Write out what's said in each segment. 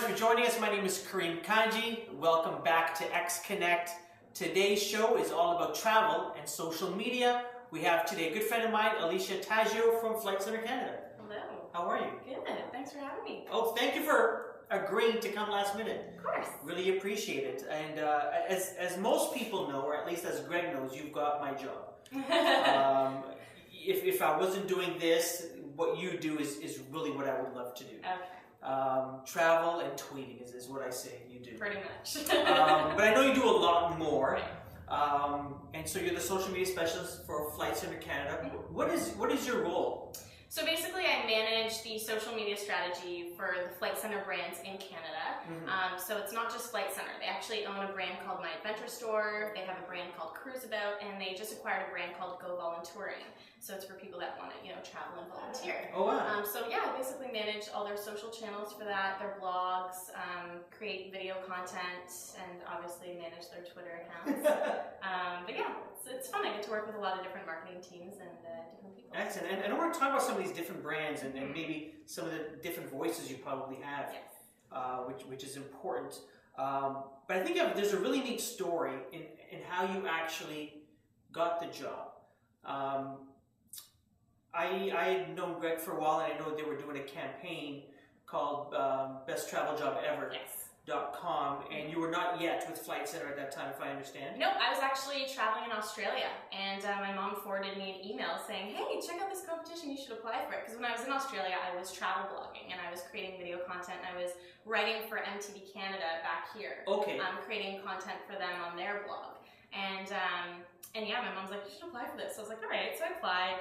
much for joining us. My name is Kareem Kanji. Welcome back to XConnect. Today's show is all about travel and social media. We have today a good friend of mine, Alicia from Flight Centre Canada. Hello. How are you? Good. Thanks for having me. Oh, thank you for agreeing to come last minute. Of course. Really appreciate it. And as most people know, or at least as Greg knows, you've got my job. If I wasn't doing this, what you do is really what I would love to do. Okay. Travel and tweeting is what I say you do. Pretty much. But I know you do a lot more. Right. And so you're the social media specialist for Flight Centre Canada. Mm-hmm. What is your role? So basically, I manage the social media strategy for the Flight Centre brands in Canada. Mm-hmm. So it's not just Flight Centre. They actually own a brand called My Adventure Store. They have a brand called Cruise About, and they just acquired a brand called Go Volunteering. So it's for people that want to, travel and volunteer. Oh wow! So yeah, I basically manage all their social channels for that, their blogs, create video content, and obviously manage their Twitter accounts. But yeah, it's fun. I get to work with a lot of different marketing teams and different people. Excellent. And I want to talk about some of these different brands and maybe some of the different voices you probably have, Yes. which is important. But I think there's a really neat story in how you actually got the job. I had known Greg for a while, and I know they were doing a campaign called Best Travel Job Ever. Yes. .com, and you were not yet with Flight Centre at that time, if I understand. Nope, I was actually traveling in Australia, and my mom forwarded me an email saying, hey, check out this competition, you should apply for it. Because when I was in Australia, I was travel blogging, and I was creating video content, and I was writing for MTV Canada back here. Okay. Creating content for them on their blog. And yeah, my mom's like, you should apply for this. So I was like, all right, so I applied.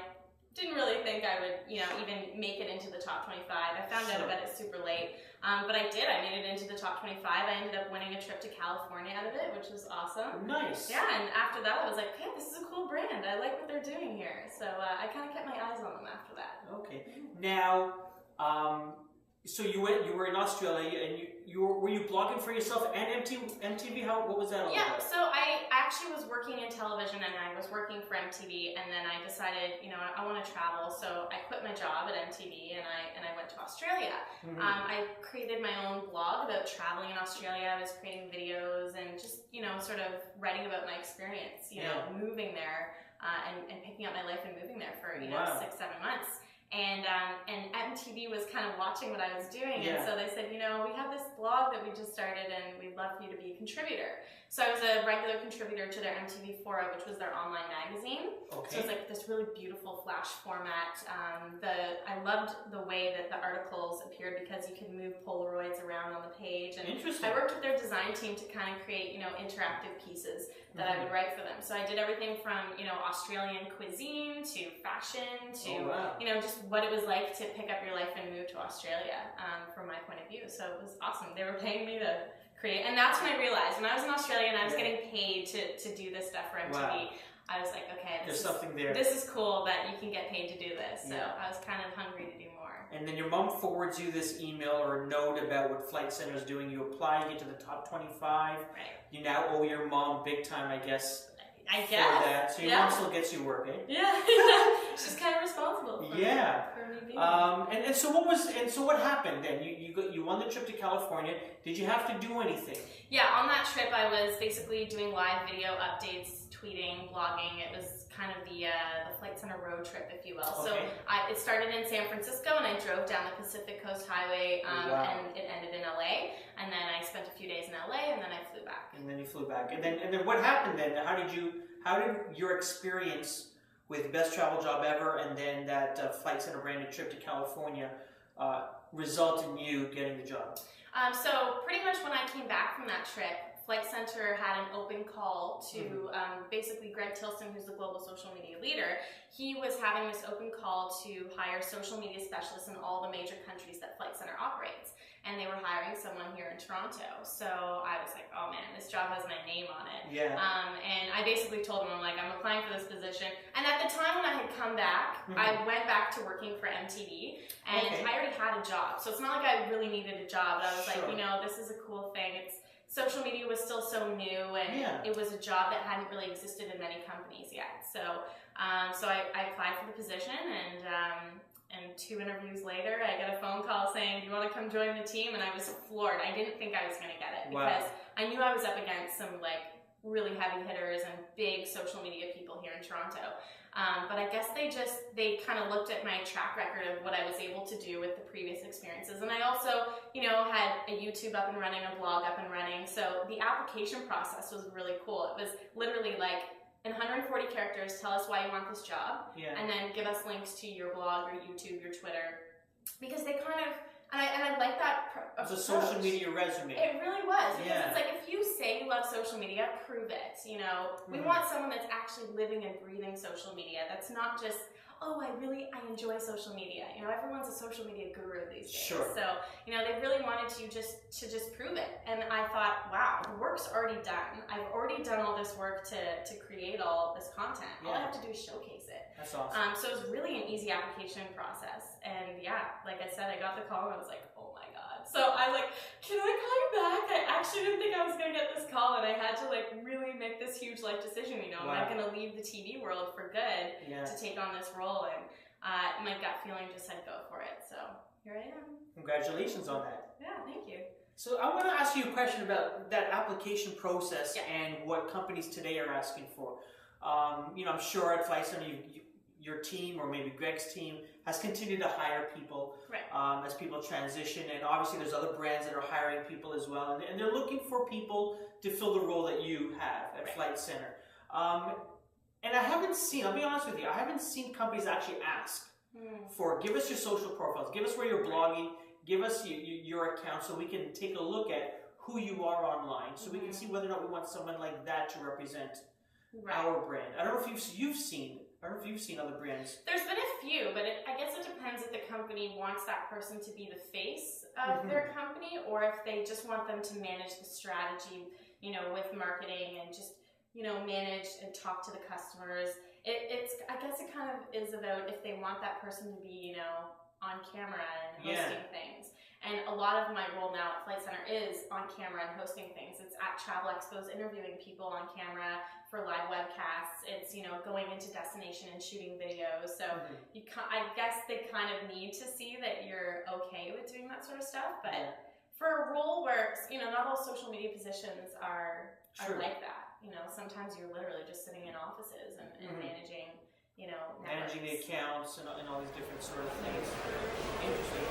Didn't really think I would, even make it into the top 25. I found out about it super late. But I did. I made it into the top 25. I ended up winning a trip to California out of it, which was awesome. Nice. Yeah, and after that, I was like, hey, this is a cool brand. I like what they're doing here. So I kind of kept my eyes on them after that. Okay. Now, so you were in Australia, and were you blogging for yourself and MTV? What was that all Yeah, about? so I actually was working in television, and I was working for MTV, and then I decided, I want to travel, so I quit my job at MTV, and I went to Australia. Mm-hmm. I created my own blog about traveling in Australia. I was creating videos and just, sort of writing about my experience, moving there and picking up my life and moving there for, 6-7 months. And MTV was kind of watching what I was doing, and so they said, we have this blog that we just started, and we'd love for you to be a contributor. So I was a regular contributor to their MTV Fora, which was their online magazine. Okay. So it's like this really beautiful flash format. I loved the way that the articles appeared because you could move Polaroids around on the page. And Interesting. I worked with their design team to kind of create, interactive pieces that I would write for them. So I did everything from, Australian cuisine to fashion to, just what it was like to pick up your life and move to Australia from my point of view. So it was awesome. They were paying me to create, and that's when I realized, when I was in Australia and I was getting paid to do this stuff for MTV, I was like, okay, there's something there. This is cool that you can get paid to do this. So I was kind of hungry to do more. And then your mom forwards you this email or note about what Flight Centre is doing. You apply, you get to the top 25. Right. You now owe your mom big time, I guess. I for guess. that. So your mom still gets you work, eh? Yeah. She's kind of responsible for, for me being and so what happened then? You won the trip to California. Did you have to do anything? Yeah, on that trip I was basically doing live video updates, tweeting, blogging. It was kind of the Flight Centre road trip, if you will. Okay. So it started in San Francisco, and I drove down the Pacific Coast Highway, and it ended in LA. And then I spent a few days in LA, and then I flew back. And then you flew back. And then what happened then? How did your experience with Best Travel Job Ever and then that Flight Centre branded trip to California result in you getting the job? So pretty much when I came back from that trip, Flight Centre had an open call to basically Greg Tilson, who's the global social media leader. He was having this open call to hire social media specialists in all the major countries that Flight Centre operates. And they were hiring someone here in Toronto. So I was like, oh man, this job has my name on it. Yeah. And I basically told him, I'm applying for this position. And at the time when I had come back, I went back to working for MTV, and I already had a job. So it's not like I really needed a job, but I was like, this is a cool thing. Social media was still so new, and it was a job that hadn't really existed in many companies yet. So I applied for the position, and And 2 interviews later, I get a phone call saying, do you want to come join the team? And I was floored. I didn't think I was going to get it because I knew I was up against some like really heavy hitters and big social media people here in Toronto. But I guess they kind of looked at my track record of what I was able to do with the previous experiences. And I also, had a YouTube up and running, a blog up and running. So the application process was really cool. It was literally like, in 140 characters, tell us why you want this job, and then give us links to your blog, your YouTube, your Twitter, because they kind of, and I like that approach. It's a social media resume. It really was, because it's like, if you say you love social media, prove it, We want someone that's actually living and breathing social media, that's not just, oh, I enjoy social media. Everyone's a social media guru these days. Sure. So, they really wanted to just prove it. And I thought, wow, the work's already done. I've already done all this work to create all this content. All I have to do is showcase it. That's awesome. So it was really an easy application process. And like I said, I got the call and I was like, oh my God. So I was like, can I call you back? I actually didn't think I was going to get this call, and I had to really make this huge life decision. Am I going to leave the TV world for good to take on this role? And my gut feeling just said go for it. So here I am. Congratulations on that. Yeah, thank you. So I want to ask you a question about that application process and what companies today are asking for. I'm sure at Flight Center, your team, or maybe Greg's team, has continued to hire people as people transition, and obviously there's other brands that are hiring people as well, and they're looking for people to fill the role that you have at Flight Center. And I haven't seen, I'll be honest with you, I haven't seen companies actually ask for, give us your social profiles, give us where you're blogging, give us your account so we can take a look at who you are online, so we can see whether or not we want someone like that to represent our brand. I don't know if you've seen other brands. There's been a few, but I guess it depends if the company wants that person to be the face of their company, or if they just want them to manage the strategy, with marketing and just, manage and talk to the customers. I guess it kind of is about if they want that person to be, on camera and hosting things. And a lot of my role now at Flight Center is on camera and hosting things. It's at travel expos, interviewing people on camera for live webcasts. It's, going into destination and shooting videos. So I guess they kind of need to see that you're okay with doing that sort of stuff. But for a role where, not all social media positions are like that. Sometimes you're literally just sitting in offices and managing, managing the accounts and all these different sort of things. Interesting.